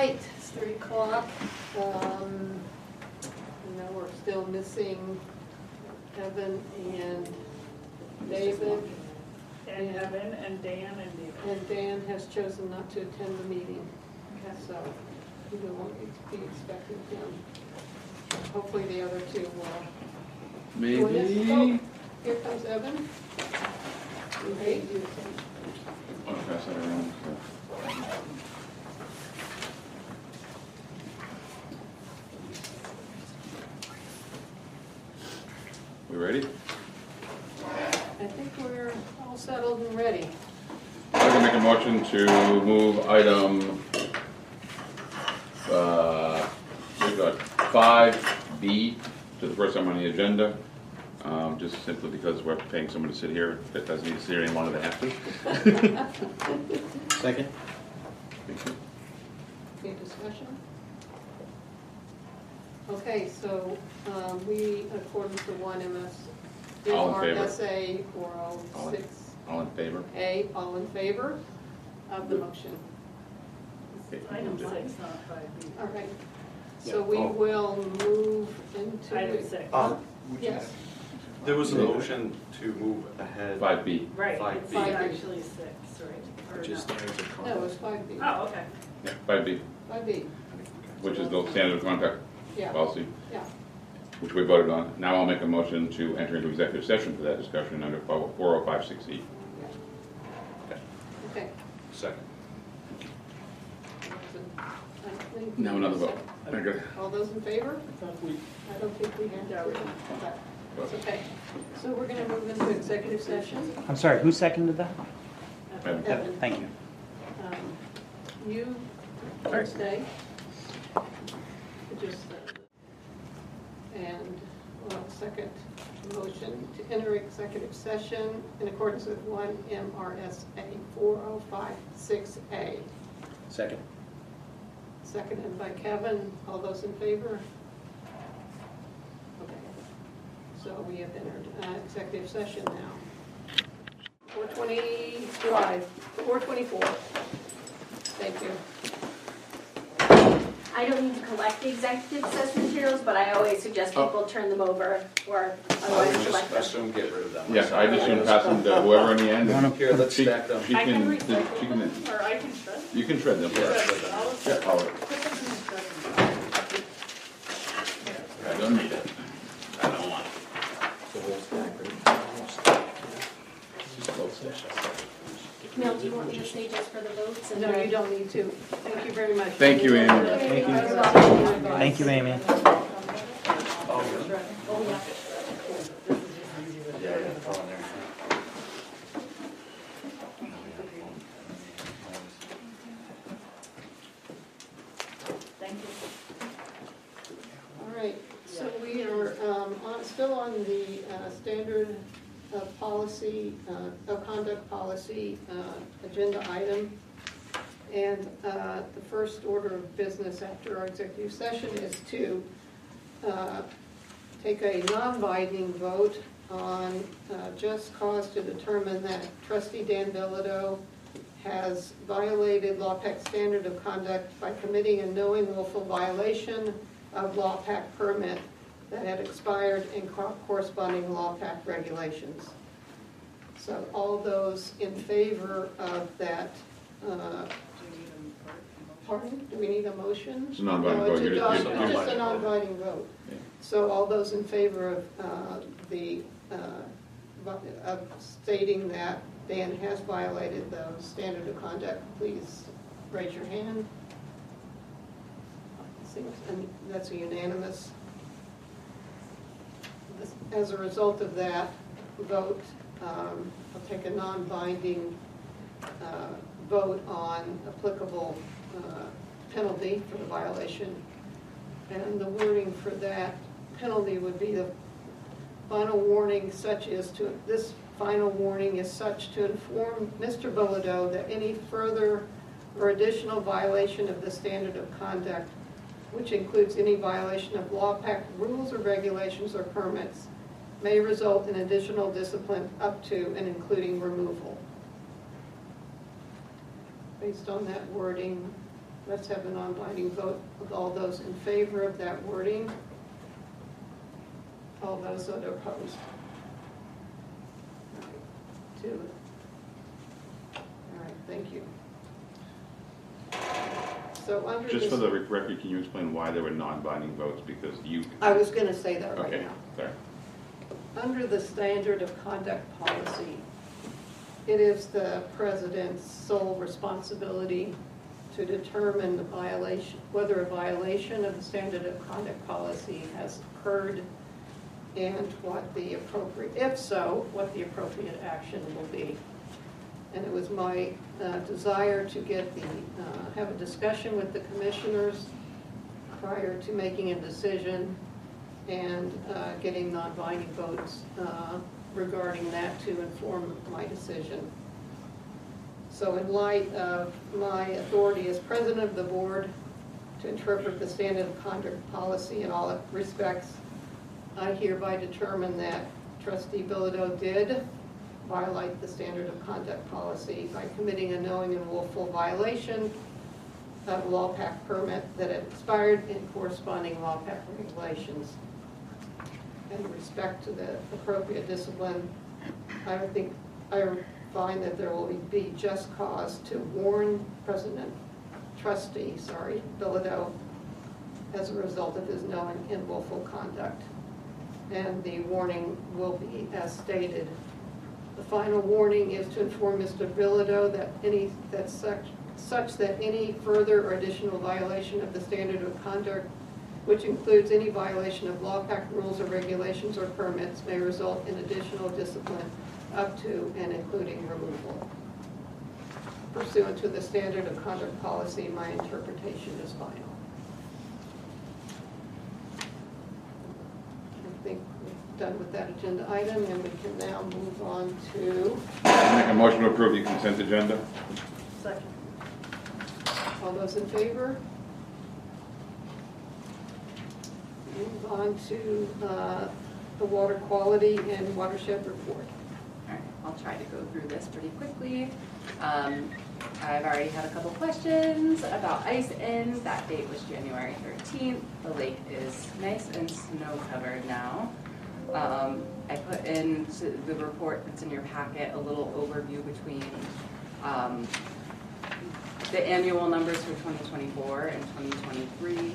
right, it's 3 o'clock. We're still missing Evan and David. And Evan and Dan and David. And Dan has chosen not to attend the meeting. Okay. So we won't be expecting him. Hopefully the other two will. Maybe. Oh, here comes Evan. Okay. I'll pass that around. We ready? I think we're all settled and ready. I'm going to make a motion to move item 5B to the first time on the agenda, just simply because we're paying someone to sit here that doesn't need to sit here any longer than they have to. Second. Any discussion? Okay, so we, according to 1 All in favor. MRSA 406A, All in favor? all in favor of the motion? Item 6, not 5B. All right, so Yeah. we will move into. Item 6. Yes, There was a motion to move ahead. 5B. Right, 5B. it's actually 6, right? Or Which is not? standards of no, conduct. it's 5B. Oh, okay. Yeah, 5B, 5B, which is the standard conduct yeah, policy, yeah. which we voted on. Now I'll make a motion to enter into executive session for that discussion under 4056E. Okay. Second. Now another vote. Okay. All those in favor? I don't think we have Yeah, to. we- Okay. That's okay. So we're going to move into executive session. I'm sorry, who seconded that? Evan. Evan, Thank you. You All can right. stay. Just, and second motion to enter executive session in accordance with 1 MRSA 4056A. Second. Seconded by Kevin. All those in favor? Okay. So we have entered executive session now. 424. Thank you. I don't need to collect the executive session materials, but I always suggest people turn them over or I otherwise would collect just them. assume get rid of them. Yeah, I just soon pass them to whoever in the end. Here, let's She- stack them. She I can can, recycle she can, them, or I can shred them. you can shred them. Yeah. I'll Yeah, all right. put them in the shredder. I don't need it. I don't want the whole stack. Mel, do you want me to stay just for the votes? And No, then- you don't need to. Thank you very much. Thank you, Amy. Thank you. Thank you, Amy. Oh, yeah. Yeah, yeah, throw in there. Thank you. All right, so we are still on the standard policy, conduct policy agenda item. And the first order of business after our executive session is to take a non-binding vote on just cause to determine that trustee Dan Bilodeau has violated LAWPC standard of conduct by committing a knowing willful violation of LAWPC permit that had expired in corresponding LAWPC regulations. So all those in favor of that, pardon, do we need a motion? It's a non-binding No, vote. it's You're just just- a non-binding vote. Yeah. So all those in favor of stating that Dan has violated the standard of conduct, please raise your hand. And that's a unanimous. As a result of that vote, I'll take a non-binding vote on applicable penalty for the violation. And the wording for that penalty would be the final warning such as to, this final warning is such to inform Mr. Bilodeau that any further or additional violation of the standard of conduct, which includes any violation of LAWPC rules or regulations or permits, may result in additional discipline up to and including removal. Based on that wording, let's have a non-binding vote of all those in favor of that wording. All those that are opposed. All right, 2. All right, thank you. So under Just this, for the record, can you explain why there were non-binding votes? Because you. I was going to say that right Okay, now. sorry. Under the standard of conduct policy, it is the president's sole responsibility to determine the violation, whether a violation of the standard of conduct policy has occurred and what the appropriate, if so, what the appropriate action will be. And it was my desire to get have a discussion with the commissioners prior to making a decision and getting non-binding votes regarding that to inform my decision. So in light of my authority as president of the board to interpret the standard of conduct policy in all respects, I hereby determine that Trustee Bilodeau did violate the standard of conduct policy by committing a knowing and willful violation of a LAWPC permit that had expired in corresponding LAWPC regulations. In respect to the appropriate discipline, I find that there will be just cause to warn Trustee Bilodeau as a result of his knowing and willful conduct. And the warning will be as stated. The final warning is to inform Mr. Bilodeau that such that any further or additional violation of the standard of conduct, which includes any violation of LAWPC rules or regulations or permits, may result in additional discipline up to and including removal. Pursuant to the standard of conduct policy, my interpretation is final. I think we're done with that agenda item, and we can now move on to Make a motion to approve the consent agenda. Second. all those in favor. Move on to the water quality and watershed report. All right, I'll try to go through this pretty quickly. I've already had a couple questions about ice in. That date was January 13th. The lake is nice and snow covered now. I put in the report that's in your packet a little overview between the annual numbers for 2024 and 2023.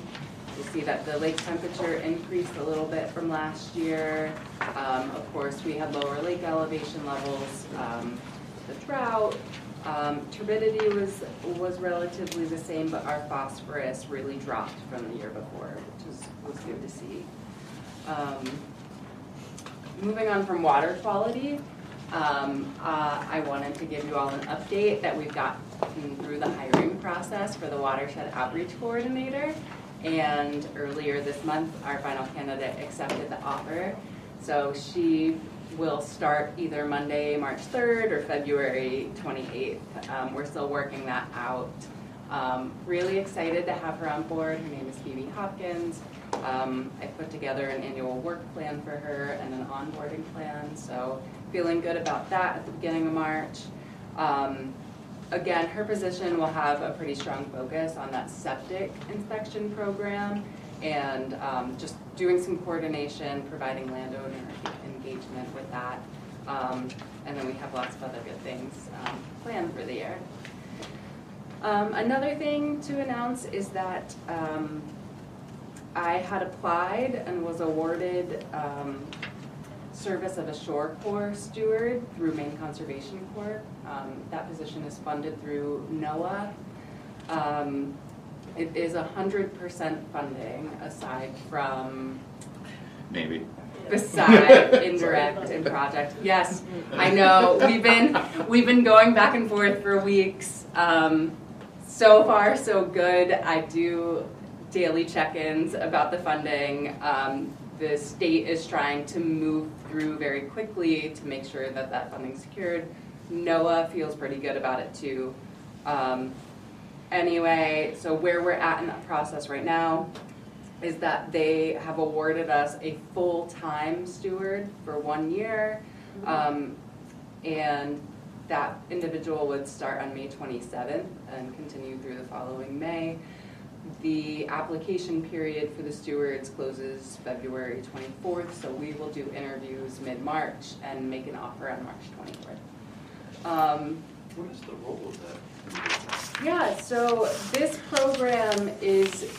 You see that the lake temperature increased a little bit from last year. Of course, we had lower lake elevation levels. The drought, turbidity was relatively the same, but our phosphorus really dropped from the year before, which was good to see. Moving on from water quality, I wanted to give you all an update that we've gotten through the hiring process for the watershed outreach coordinator. And earlier this month, our final candidate accepted the offer. So she will start either Monday, March 3rd or February 28th. We're still working that out. Really excited to have her on board. Her name is Phoebe Hopkins. I put together an annual work plan for her and an onboarding plan. So feeling good about that at the beginning of March. Again, her position will have a pretty strong focus on that septic inspection program and just doing some coordination, providing landowner engagement with that. And then we have lots of other good things planned for the year. Another thing to announce is that I had applied and was awarded service of a shore corps steward through Maine Conservation Corps. That position is funded through NOAA. It is 100% funding aside from Maybe. beside indirect and project. Yes, I know. We've been going back and forth for weeks. So far, so good. I do daily check-ins about the funding. The state is trying to move through very quickly to make sure that that funding's secured. NOAA feels pretty good about it too. Anyway, so where we're at in that process right now is that they have awarded us a full-time steward for 1 year, and that individual would start on May 27th and continue through the following May. The application period for the stewards closes February 24th, so we will do interviews mid-March and make an offer on March 24th. What is the role of that? Yeah, so this program is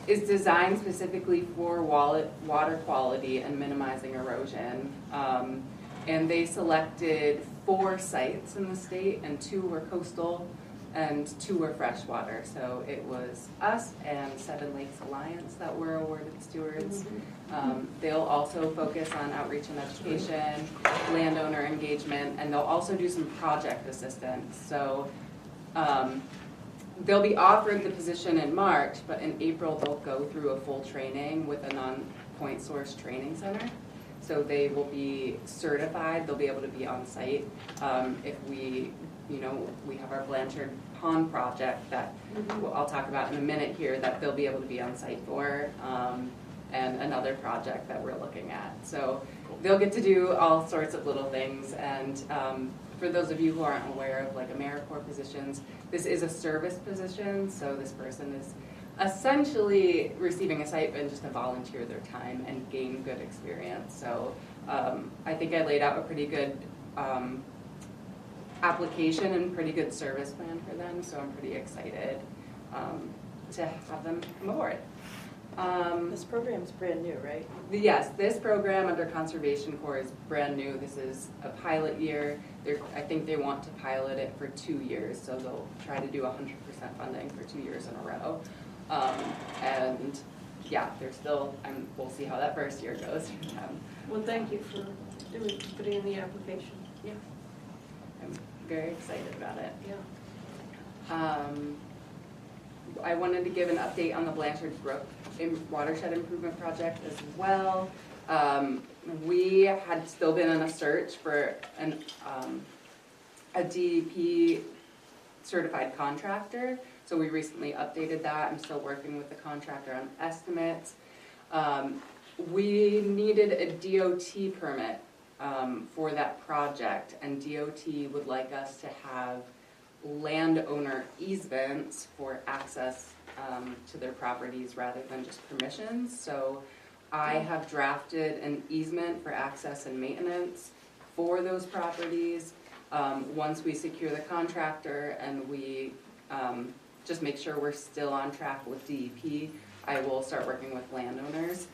designed specifically for water quality and minimizing erosion. And they selected 4 sites in the state, and 2 were coastal and 2 were freshwater. So it was us and Seven Lakes Alliance that were awarded stewards. They'll also focus on outreach and education, landowner engagement, and they'll also do some project assistance. So they'll be offered the position in March, but in April they'll go through a full training with a non-point source training center. So they will be certified, they'll be able to be on site. If we have our Blanchard Pond project that I'll talk about in a minute here that they'll be able to be on site for, and another project that we're looking at. So they'll get to do all sorts of little things, and for those of you who aren't aware of like AmeriCorps positions, this is a service position, so this person is essentially receiving a stipend just to volunteer their time and gain good experience. So I think I laid out a pretty good application and pretty good service plan for them, so I'm pretty excited to have them come aboard. This program's brand new, right? Yes, this program under Conservation Corps is brand new. This is a pilot year. I think they want to pilot it for 2 years, so they'll try to do 100% funding for 2 years in a row. And yeah, they're still, we'll see how that first year goes. Well, thank you for putting in the application. Yeah, I'm very excited about it. Yeah. I wanted to give an update on the Blanchard Brook Watershed Improvement Project as well. We had still been on a search for a DEP certified contractor. So we recently updated that. I'm still working with the contractor on estimates. We needed a DOT permit for that project, and DOT would like us to have landowner easements for access to their properties rather than just permissions. So I have drafted an easement for access and maintenance for those properties. Once we secure the contractor and we just make sure we're still on track with DEP, I will start working with landowners.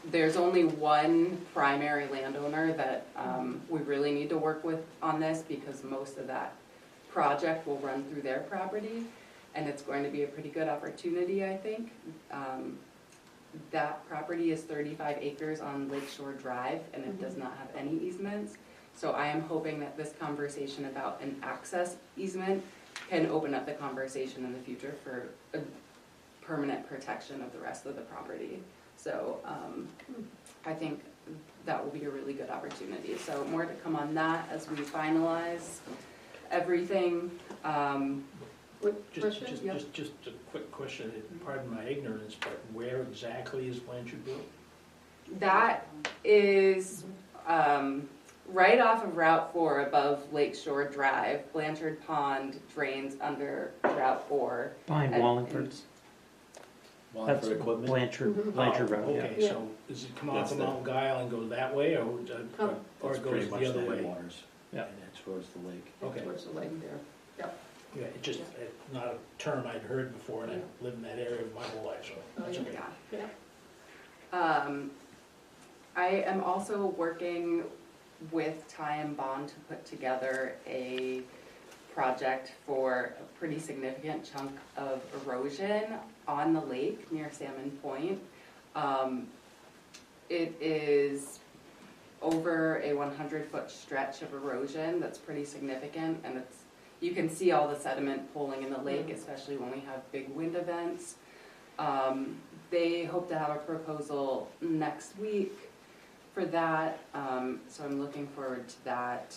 There's only one primary landowner that we really need to work with on this, because most of that project will run through their property, and it's going to be a pretty good opportunity, I think. That property is 35 acres on Lakeshore Drive, and it does not have any easements. So I am hoping that this conversation about an access easement can open up the conversation in the future for a permanent protection of the rest of the property. So I think that will be a really good opportunity. So more to come on that as we finalize everything. Question? Just a quick question, pardon my ignorance, but where exactly is Blanchard Brook? That is right off of Route 4 above Lakeshore Drive. Blanchard Pond drains under Route 4. Behind And- Wallingford's. That's For equipment? Blanchard Road, yeah. Okay, so does it come off That's of the- Mount Guile and go that way, or it It's pretty goes much the other way? headwaters. Yeah. And it's towards the lake. Okay, Towards the lake there. yeah, it just, it's not a term I'd heard before, and I lived in that area my whole life, so that's okay. Yeah. I am also working with Ty and Bond to put together a project for a pretty significant chunk of erosion on the lake near Salmon Point. It is over a 100-foot stretch of erosion that's pretty significant, and you can see all the sediment pooling in the lake, especially when we have big wind events. They hope to have a proposal next week for that, so I'm looking forward to that.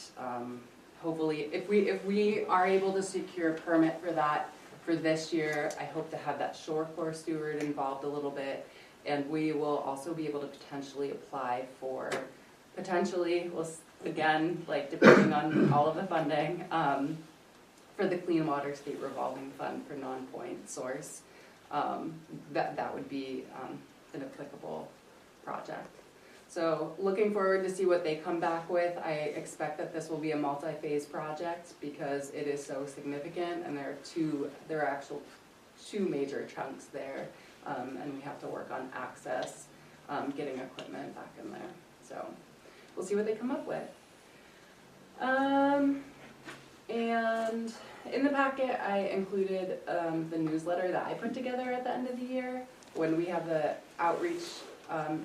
Hopefully, if we are able to secure a permit for that for this year, I hope to have that Shore Corps steward involved a little bit, and we will also be able to potentially apply for, again, like depending on all of the funding, for the Clean Water State Revolving Fund for non-point source, that would be an applicable project. So looking forward to see what they come back with. I expect that this will be a multi-phase project because it is so significant, and there are actual two major chunks there, and we have to work on access, getting equipment back in there. So we'll see what they come up with. And in the packet, I included the newsletter that I put together at the end of the year. When we have the outreach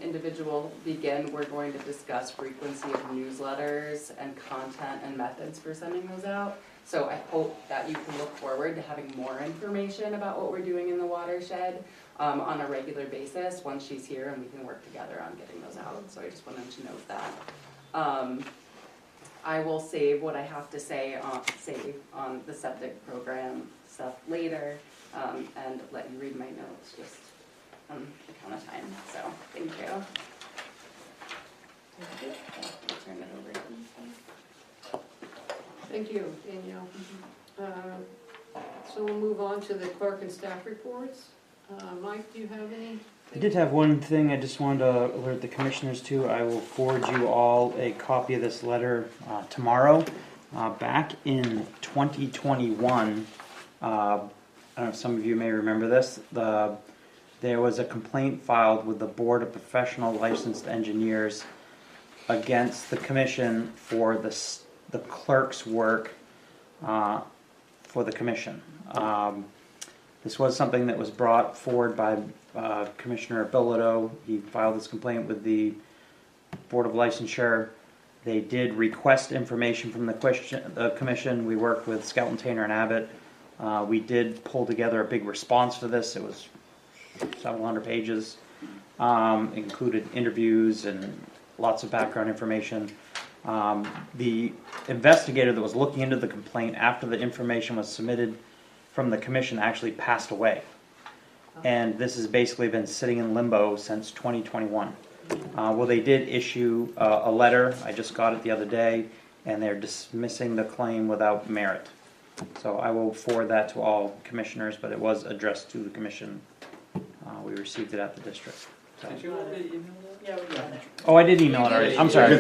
individual begin, we're going to discuss frequency of newsletters and content and methods for sending those out. So I hope that you can look forward to having more information about what we're doing in the watershed on a regular basis once she's here, and we can work together on getting those out. So I just wanted to note that. I will save what I have to say on the septic program stuff later, and let you read my notes just on account of time. So thank you. I'll turn it over to you. Thank you, Danielle. So we'll move on to the clerk and staff reports. Mike, do you have any? I did have one thing I just wanted to alert the commissioners to. I will forward you all a copy of this letter tomorrow. Back in 2021, I don't know if some of you may remember this, there was a complaint filed with the Board of Professional Licensed Engineers against the commission for the clerk's work for the commission. This was something that was brought forward by Commissioner Bilodeau. He filed this complaint with the Board of Licensure. They did request information from the commission. We worked with Skelton, Taylor, and Abbott. We did pull together a big response to this. It was several hundred pages. Included interviews and lots of background information. The investigator that was looking into the complaint after the information was submitted from the commission actually passed away. And this has basically been sitting in limbo since 2021. Well, they did issue a letter. I just got it the other day, and they're dismissing the claim without merit. So I will forward that to all commissioners, but it was addressed to the commission. We received it at the district. So. Did you want me to email that? Yeah, we got it. Oh, I did email it already. I'm sorry.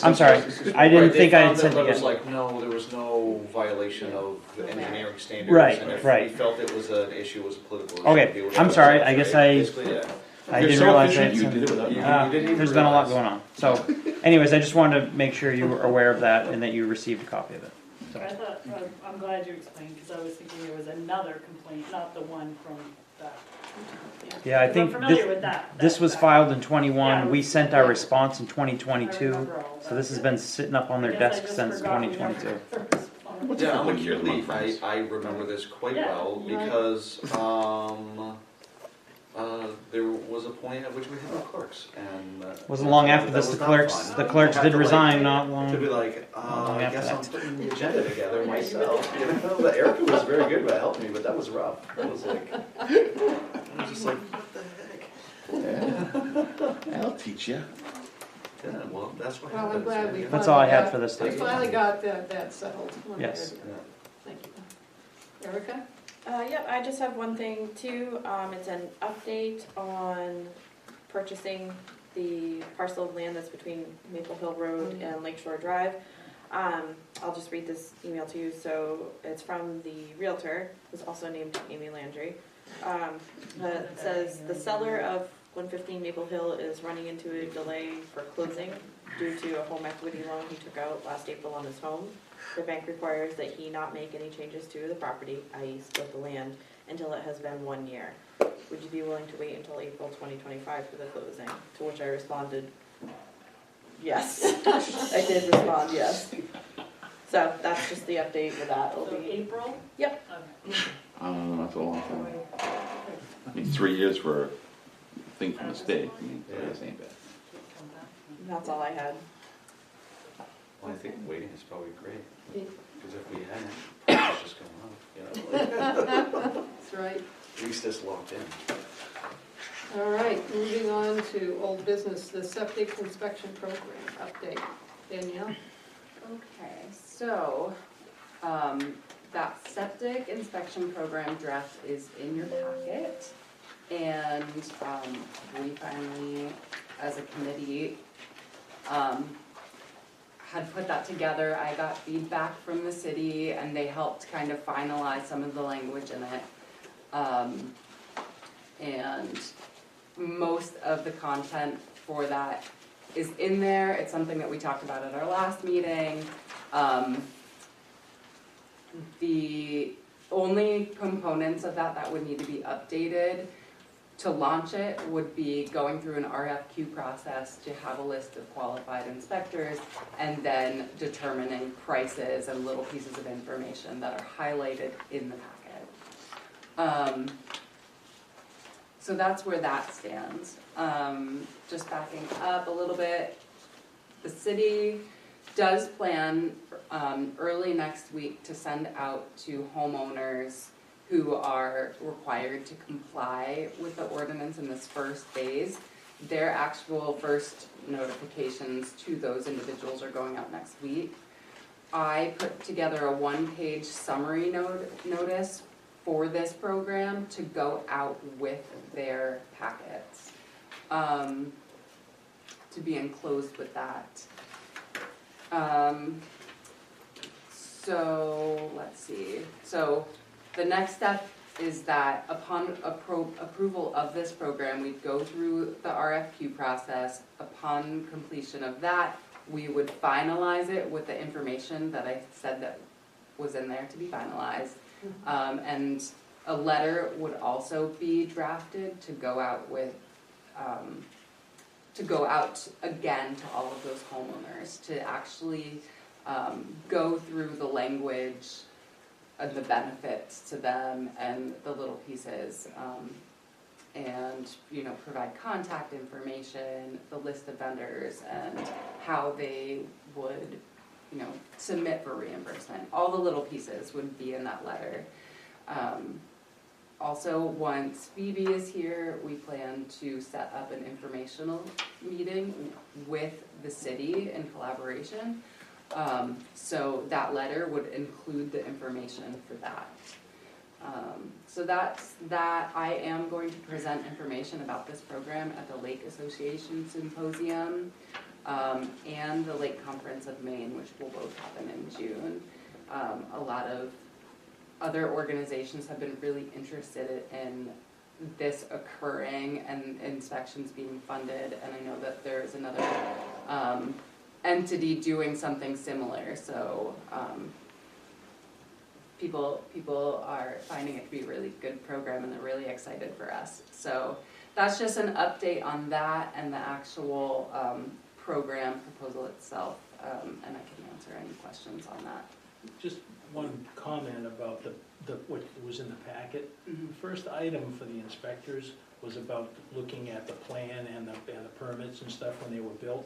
I'm sorry. I didn't think I had sent it It was yet. like, no, there was no violation of the engineering standards. Right, And if right. we felt it was an issue, it was a political issue. Okay, they would I'm have sorry. it, I guess right? I- Basically, yeah. I You're didn't so realize efficient, that. you did it without. You didn't even There's been a lot realize. going on. So, anyways, I just wanted to make sure you were aware of that and that you received a copy of it. So. I thought, I'm glad you explained, because I was thinking there was another complaint, not the one from that. Yeah, I think I'm familiar this, with that. this was filed in 21. Yeah, We sent our yeah. response in I 2022. remember all So that. this has been sitting up on their I guess I desk just since forgot we 2022. never responded. Yeah, I'm Couple years acutely, among friends. I remember this quite Yeah, well right. because there was a point at which we had no clerks, and Wasn't long after that this was the not clerks fun. the clerks I had did to, like, resign not long. to be like, long I after guess I'm that. putting the agenda together myself. You know, but Erica was very good about helping me, but that was rough. That was like, I was just like, what the heck? Yeah. I'll teach you. Yeah, well, that's what Well, I'm happens. glad we yeah. That's all I had finally for this got- time. We finally got that settled. one way or Yes. the other. Thank you. Erica? Yep, I just have one thing too. It's an update on purchasing the parcel of land that's between Maple Hill Road and Lakeshore Drive. I'll just read this email to you. So it's from the realtor, who's also named Amy Landry. It says the seller of 115 Maple Hill is running into a delay for closing due to a home equity loan he took out last April on his home. The bank requires that he not make any changes to the property, i.e. split the land, until it has been 1 year. Would you be willing to wait until April 2025 for the closing? To which I responded, yes. I did respond yes. So that's just the update for that. It'll So be April? Yep. That's a long time. I mean, 3 years for a thing from the state. I mean, that's ain't bad. That's all I had. Well, I think waiting is probably great, Yeah. because if we hadn't, it's just going on, you know, like, That's right. at least it's locked in. All right, moving on to old business, the septic inspection program update. Danielle? So, that septic inspection program draft is in your packet. And, we finally, as a committee, had put that together. I got feedback from the city and they helped kind of finalize some of the language in it. And most of the content for that is in there. It's something that we talked about at our last meeting. The only components of that would need to be updated to launch it would be going through an RFQ process to have a list of qualified inspectors and then determining prices and little pieces of information that are highlighted in the packet. So that's where that stands. Just backing up a little bit, the city does plan early next week to send out to homeowners who are required to comply with the ordinance in this first phase. Their actual first notifications to those individuals are going out next week. I put together a one-page summary notice for this program to go out with their packets, to be enclosed with that. So let's see. So the next step is that upon approval of this program, we'd go through the RFQ process. Upon completion of that, we would finalize it with the information that I said that was in there to be finalized. And a letter would also be drafted to go out with, to go out again to all of those homeowners to actually go through the language and the benefits to them and the little pieces, and provide contact information, the list of vendors, and how they would submit for reimbursement. All the little pieces would be in that letter. Also, once Phoebe is here, we plan to set up an informational meeting with the city in collaboration. So that letter would include the information for that. So that's that. I am going to present information about this program at the Lake Association Symposium and the Lake Conference of Maine, which will both happen in June. A lot of other organizations have been really interested in this occurring and inspections being funded, and I know that there is another entity doing something similar, so people are finding it to be a really good program and they're really excited for us. So that's just an update on that and the actual program proposal itself, and I can answer any questions on that. Just one comment about what was in the packet. Mm-hmm. The first item for the inspectors was about looking at the plan and the permits and stuff when they were built.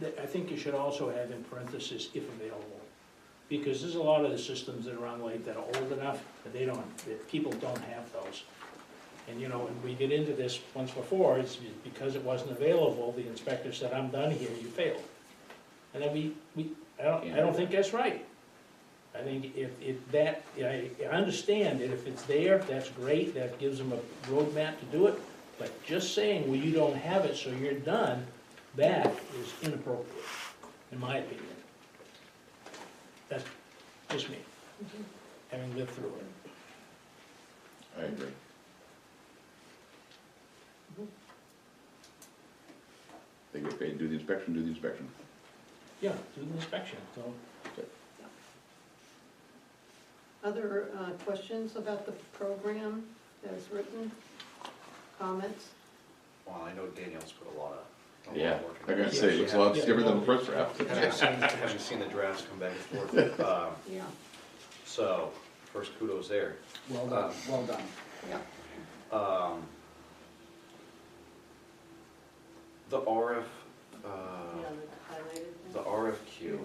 I think you should also have in parentheses, if available, because there's a lot of the systems that are on Lake that are old enough that that people don't have those. And when we get into this once before, it's because it wasn't available, the inspector said, "I'm done here, you failed." And then I don't think that's right. I think I understand that if it's there, that's great, that gives them a roadmap to do it, but just saying, well, you don't have it, so you're done, that is inappropriate, in my opinion. That's just me, having lived through it. I agree. They get paid to do the inspection, Yeah, do the inspection, so. Other questions about the program as written? Comments? Well, I know Danielle's put a lot of Yeah, work I into gotta it. say, it looks a lot different than the first draft. Having seen the drafts come back and forth, Yeah, so first kudos there. Well done, well done. yeah. The RFQ.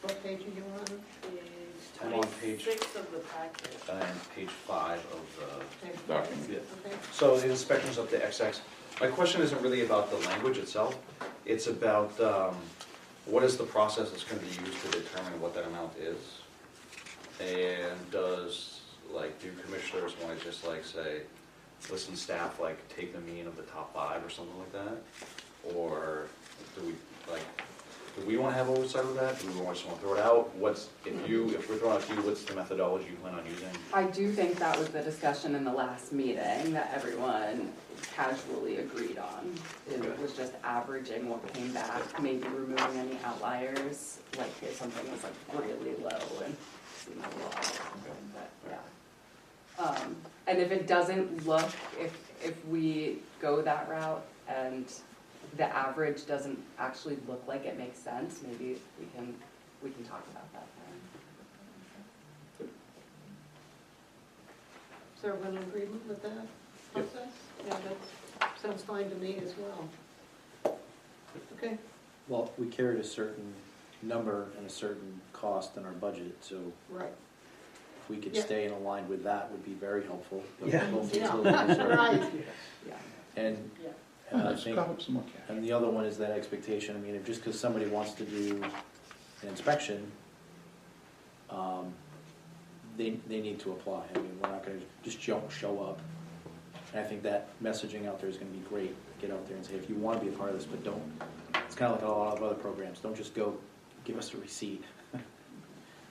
What page are you on? I'm on page 6 of the packet. and page 5 of Page five? Document. the. Okay. So the inspections up to XX. My question isn't really about the language itself. It's about what is the process that's gonna be used to determine what that amount is? And does, like, do commissioners wanna just like say, listen, staff, like, take the mean of the top 5 or something like that? Or do we wanna have oversight of that? Do we just wanna throw it out? If we're throwing out to you, what's the methodology you plan on using? I do think that was the discussion in the last meeting that everyone casually agreed on. It was just averaging what came back, maybe removing any outliers, like if something was like really low and seemed a lot. But, yeah. And if it doesn't look, if we go that route and the average doesn't actually look like it makes sense, maybe we can talk about that then. Is everyone in agreement with that process? Yeah, that sounds fine to me as well. Okay, Well, we carried a certain number and a certain cost in our budget, so right. if we could Yeah. stay in line with that would be very helpful. But Yeah. both Yeah. utilities are- Right. Yeah. And, Yeah. and I Let's think, cover up some more cash. and the other one is that expectation, I mean, if just because somebody wants to do an inspection, they need to apply. I mean, we're not gonna just show up. And I think that messaging out there is gonna be great. Get out there and say, if you wanna be a part of this, but don't, it's kinda like a lot of other programs, don't just go, give us a receipt.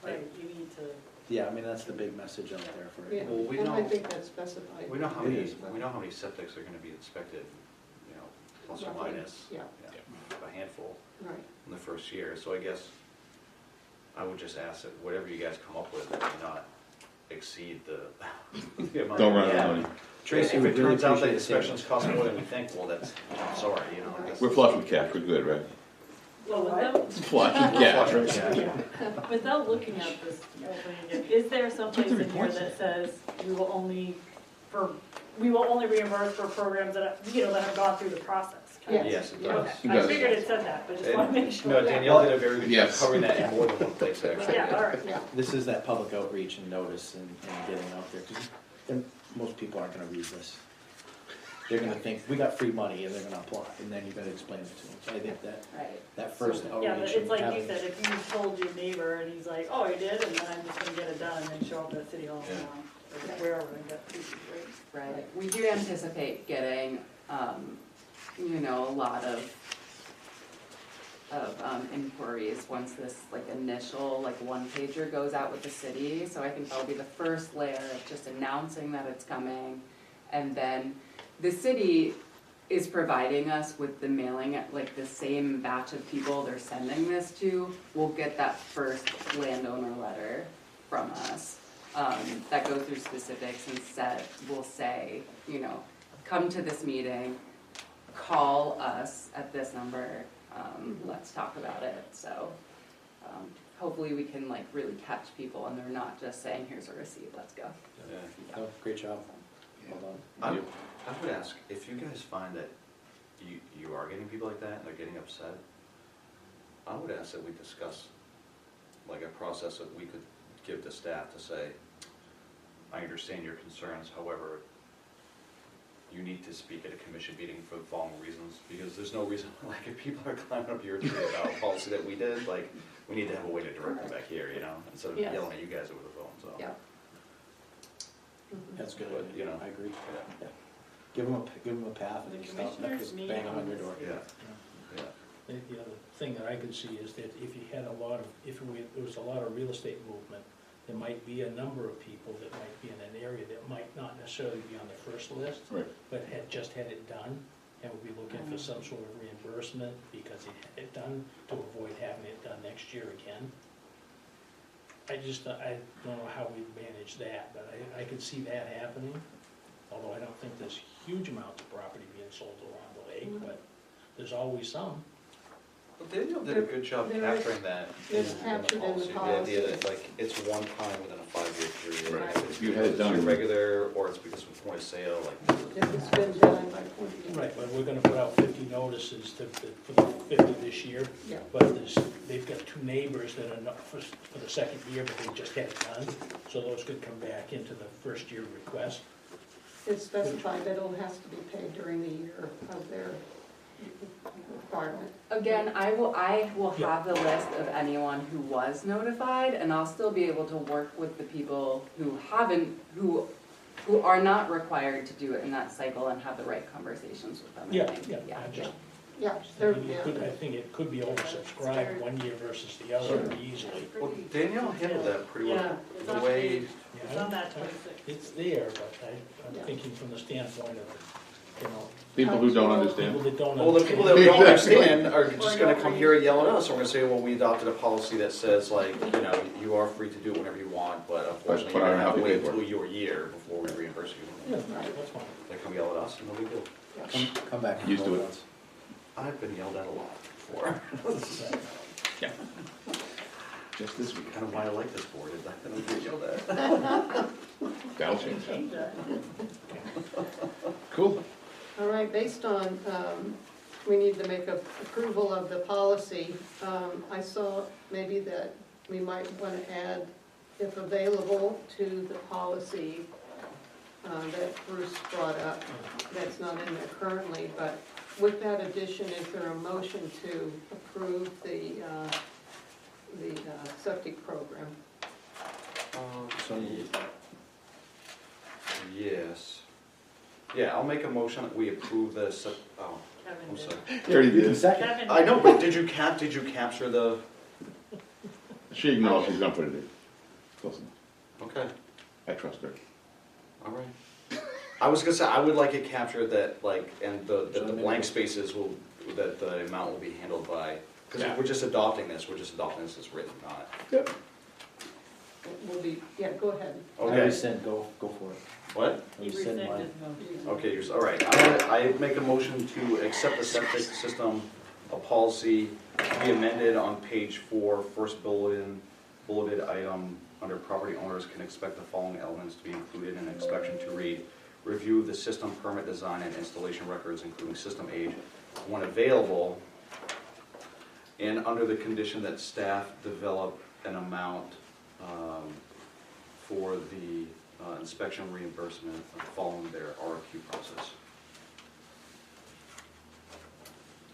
Right, you need to. Yeah, I mean, that's the big message out there for Yeah, it. Well, we and I know- think that's specified. We know how It many, is. we know how many septics are gonna be inspected, you know, plus or Roughly, minus. yeah. A handful Right. in the first year, so I guess I would just ask that whatever you guys come up with, that you not exceed the amount. Don't run out Yeah. of money. Tracy, if we it really turns out that appreciate the inspections cost more than we think, well, that's, I'm sorry, you know. I guess- We're flush with cash, we're good, right? Well, without, Flush with cash, right? Yeah. without looking at this whole thing again, is there someplace in here that says we will only reimburse for programs that, that have gone through the process? Yes. Yes, it Yeah. does. Okay, It I does. figured it said that, but just want to make sure. No, Danielle did a very good job Yes. covering that in more than one place, actually. Yeah, all right. Yeah, This is that public outreach and notice and getting out there, because most people aren't gonna read this. They're gonna think, we got free money, and they're gonna apply, and then you gotta explain it to them. So I think Right. that first Yeah, outreach. but it's like and you having- said, if you told your neighbor and he's like, oh, I did, and then I'm just gonna get it done, and then show up at City Hall Yeah. or wherever and get pieces, right? Right, we do anticipate getting, a lot of inquiries once this initial one pager goes out with the city. So I think that'll be the first layer of just announcing that it's coming. And then the city is providing us with the mailing, the same batch of people they're sending this to, we'll get that first landowner letter from us. That goes through specifics and will say, come to this meeting, call us at this number, let's talk about it. So hopefully we can really catch people and they're not just saying, here's a receipt, let's go. Yeah. Oh, great job. Well done. I would ask, if you guys find that you are getting people like that, and they're getting upset, I would ask that we discuss a process that we could give the staff to say, I understand your concerns, however, you need to speak at a commission meeting for the following reasons, because there's no reason, if people are climbing up your tree about a policy that we did, we need to have a way to direct them back here, instead of Yes. yelling at you guys over the phone, so. Yeah. That's good, But, I agree. Yeah. Yeah. Give them a path The and stop, not commissioners just meet bang them on on your this. door. Yeah, yeah. The other thing that I could see is that if you had there was a lot of real estate movement, there might be a number of people that might be in an area that might not necessarily be on the first list, Right. but had just had it done, and would be looking for some sort of reimbursement because he had it done, to avoid having it done next year again. I don't know how we'd manage that, but I could see that happening, although I don't think there's huge amounts of property being sold around the lake, but there's always some. Well, Daniel did a good job There is- capturing that it's in the captured in the policy. The idea that it's one time within a 5-year period. Right. If it's If you had it because done- it's irregular, or it's because of point of sale, if it's been done by 20. Right, but we're gonna put out 50 notices for the 50 this year, Yeah, but they've got 2 neighbors that are not for the second year, but they just had it done, so those could come back into the first year request. it's specified that it has to be paid during the year of their requirement. Again, I will have the list of anyone who was notified, and I'll still be able to work with the people who are not required to do it in that cycle and have the right conversations with them. I Yeah, think. yeah, I just, Yeah, I there, mean, I think it could be oversubscribed one year versus the other easily. Well, Danielle handled that pretty well, Yeah, it's the on way, page- Yeah, It's on that 26. It's there, but Yeah. I'm thinking from the standpoint of, you know, People who don't people understand. that don't well, the people that understand. don't understand are just gonna come here and yell at us, and we're gonna say, well, we adopted a policy that says like, you know, you are free to do it whenever you want, but unfortunately, But you're I gonna have to don't wait have to until your year before we reimburse you. Yeah, that's fine. They come yell at us, and no big deal. Come back. and Used to vote it. once. I've been yelled at a lot before. Yeah. Just this week. Kind of why I like this board, is I don't get yelled at. That'll change. Change that. Cool. all right, based on, we need to make a approval of the policy. I saw maybe that we might want to add, if available, to the policy that Bruce brought up. That's not in there currently, but with that addition, is there a motion to approve the septic program? So, Yes. Yeah, I'll make a motion that we approve this, oh, Kevin I'm did. sorry. You already you can did. second. Kevin I did. know, but did you capture the, She acknowledged she's gonna put it in. Close enough. okay, I trust her. all right. I was gonna say, I would like it captured that, like, and the blank spaces will, that the amount will be handled by, because Yeah. we're just adopting this as written, not. Yep. Will be, yeah, go ahead. I Okay, rescind, go for it. what? I He rescind rescinded mine. his motion. Okay, all right, I make a motion to accept the septic system, a policy to be amended on page 4, first bulleted item, under property owners can expect the following elements to be included in an inspection to read: review the system permit design and installation records, including system age, when available, and under the condition that staff develop an amount for the inspection reimbursement following their RFQ process.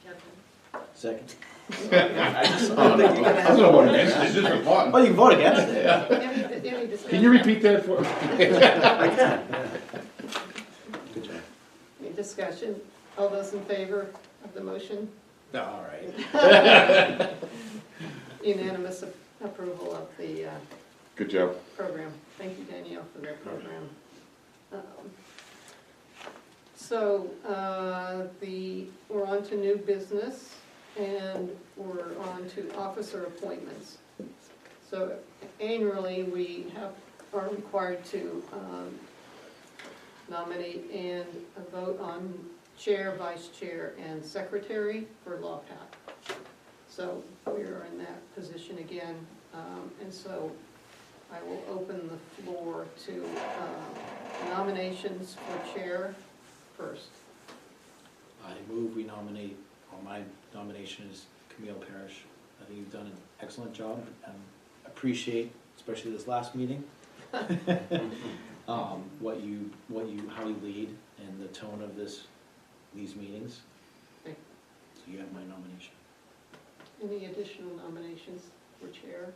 Kevin. Second. I just Oh, no. think you're gonna I have was to gonna vote vote on against it, that. it's just for fun. Oh, you can vote against it. Any discussion? Can you repeat that for me? I can, yeah. Good job. Any discussion? All those in favor of the motion? All right. Unanimous approval of the Good job. program. Thank you, Danielle, for that program. So, we're on to new business, and we're on to officer appointments. So annually, we are required to nominate and vote on chair, vice chair, and secretary for LAWPC. So we are in that position again, and so I will open the floor to nominations for chair first. I move we nominate, or my nomination is Camille Parrish. I think you've done an excellent job and appreciate, especially this last meeting, how you lead and the tone of these meetings. Okay. So you have my nomination. Any additional nominations for chair?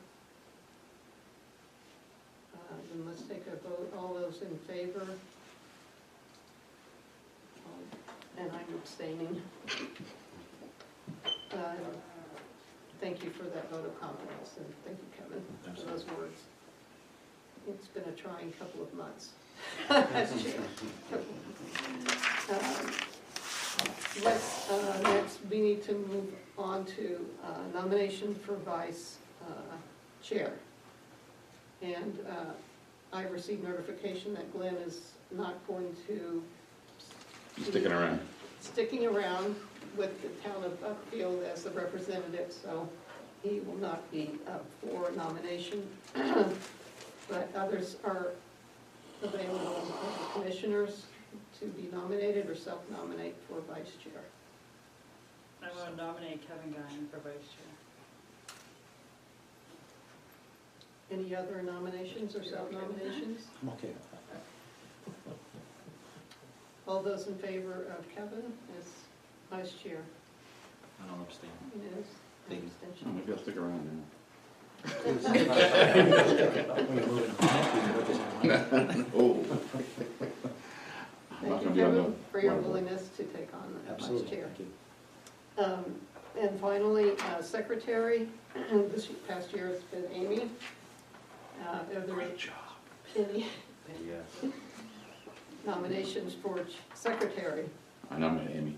Then let's take a vote. All those in favor? And I'm abstaining. Thank you for that vote of confidence, and thank you, Kevin, for those words. It's been a trying couple of months as chair. Next, we need to move on to nomination for vice chair. And I received notification that Glenn is not going to Sticking around. sticking around with the town of Buckfield as the representative, so he will not be up for nomination. But others are available, commissioners, to be nominated or self-nominate for vice chair. I want to nominate Kevin Guyan for vice chair. Any other nominations or self-nominations? I'm okay with that. All those in favor of Kevin as vice chair? don't abstain. Yes. Thank you. Oh, maybe I'll stick around now. Oh. I'm not Thank you, gonna be on Kevin, for your the- willingness to take on the vice Absolutely, chair. thank you. And finally, secretary, this past year it's been Amy. Are there any Yeah. nominations for secretary? I nominate Amy.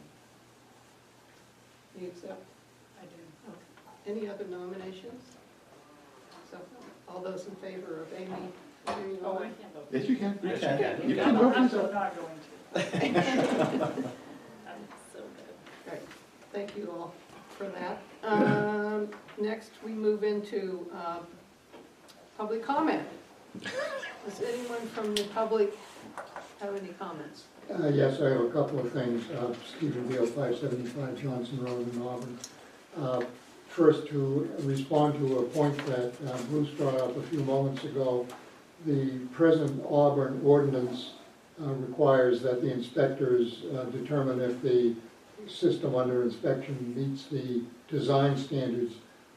You accept? I do. Any other nominations? So, all those in favor of Amy? Amy Oh, I Lloyd? can't vote. Yes, you can. Yes, you can. You can vote for I'm yourself. not going to. I'm so good. Great, thank you all for that. Next, we move into public comment. Does anyone from the public have any comments? Yes, I have a couple of things. Stephen Beal, 575 Johnson Road in Auburn. First, to respond to a point that Bruce brought up a few moments ago, the present Auburn ordinance requires that the inspectors determine if the system under inspection meets the design standards,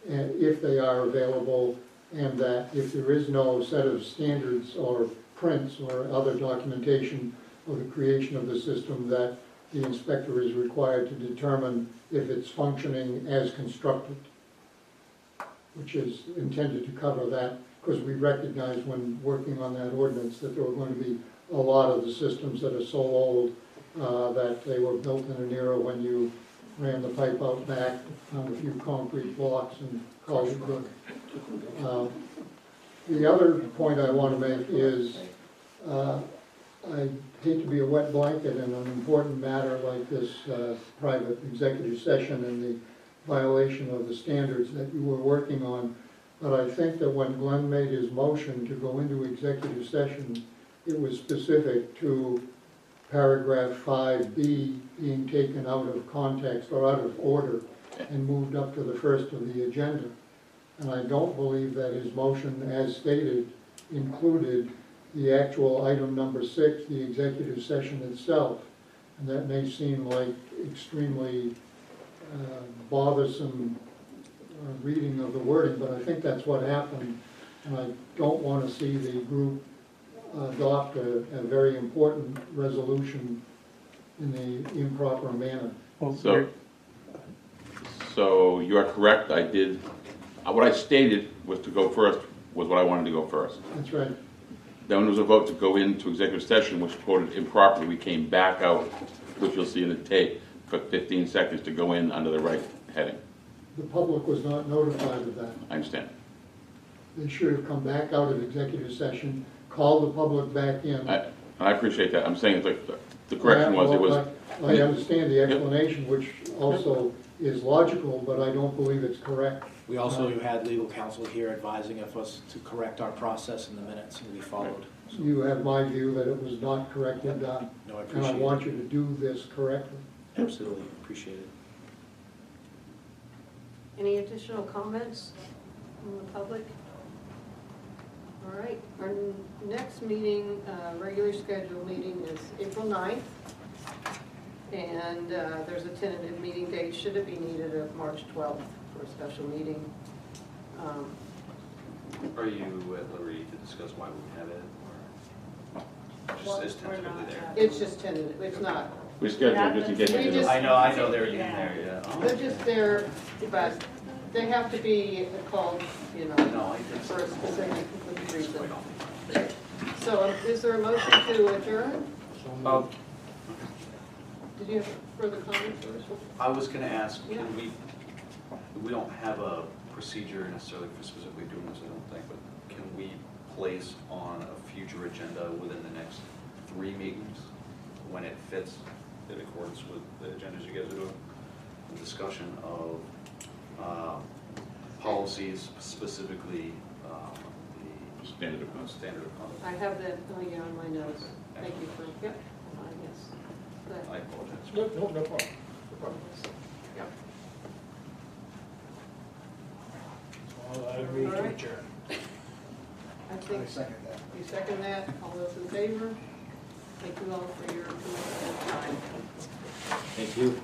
and if they are available, and that if there is no set of standards or prints or other documentation of the creation of the system, that the inspector is required to determine if it's functioning as constructed, which is intended to cover that, because we recognized when working on that ordinance that there were going to be a lot of the systems that are so old that they were built in an era when you ran the pipe out back, found a few concrete blocks and called it good. The other point I want to make is I hate to be a wet blanket in an important matter like this private executive session and the violation of the standards that you were working on, but I think that when Glenn made his motion to go into executive session, it was specific to paragraph 5B being taken out of context or out of order and moved up to the first of the agenda. And I don't believe that his motion, as stated, included the actual item number 6, the executive session itself. And that may seem like extremely bothersome reading of the wording, but I think that's what happened. And I don't want to see the group adopt a very important resolution in the improper manner. So you are correct, I did, what I stated was to go first, was what I wanted to go first. That's right. Then there was a vote to go into executive session, which quoted improperly, we came back out, which you'll see in the tape, for 15 seconds to go in under the right heading. The public was not notified of that. I understand. They should have come back out of executive session, called the public back in. I appreciate that, I'm saying it's like, the correction was, it was. I understand the explanation, which also is logical, but I don't believe it's correct. We also had legal counsel here advising of us to correct our process in the minutes, and we followed. So, You have my view that it was not correctly done, no, I and appreciate I it. want you to do this correctly. Absolutely, appreciate it. Any additional comments from the public? All right, our next meeting, regular scheduled meeting is April 9th. And there's a tentative meeting date, should it be needed, of March 12th for a special meeting. Are you at liberty to discuss why we have it, or just is tentatively there? It's just tentative, it's not. We scheduled just in case. We we just- didn't- I know they're in there, yeah. They're just there, but they have to be called, you know, No, I think for a specific reason. Quite often. So is there a motion to adjourn? Did you have further comments first? I was gonna ask, Yeah. can we don't have a procedure necessarily for specifically doing this, I don't think, but can we place on a future agenda within the next 3 meetings, when it fits in accordance with the agendas you guys are doing, a discussion of policies, specifically the Standard of conduct. standard of conduct? I have that, on my notes. Thank you for, yep, yes. Good. I apologize. No problem. No problem. Yep. Well, I agree All to right. adjourn. I think, you second that, all those in favor? Thank you all for your commitment and time. Thank you.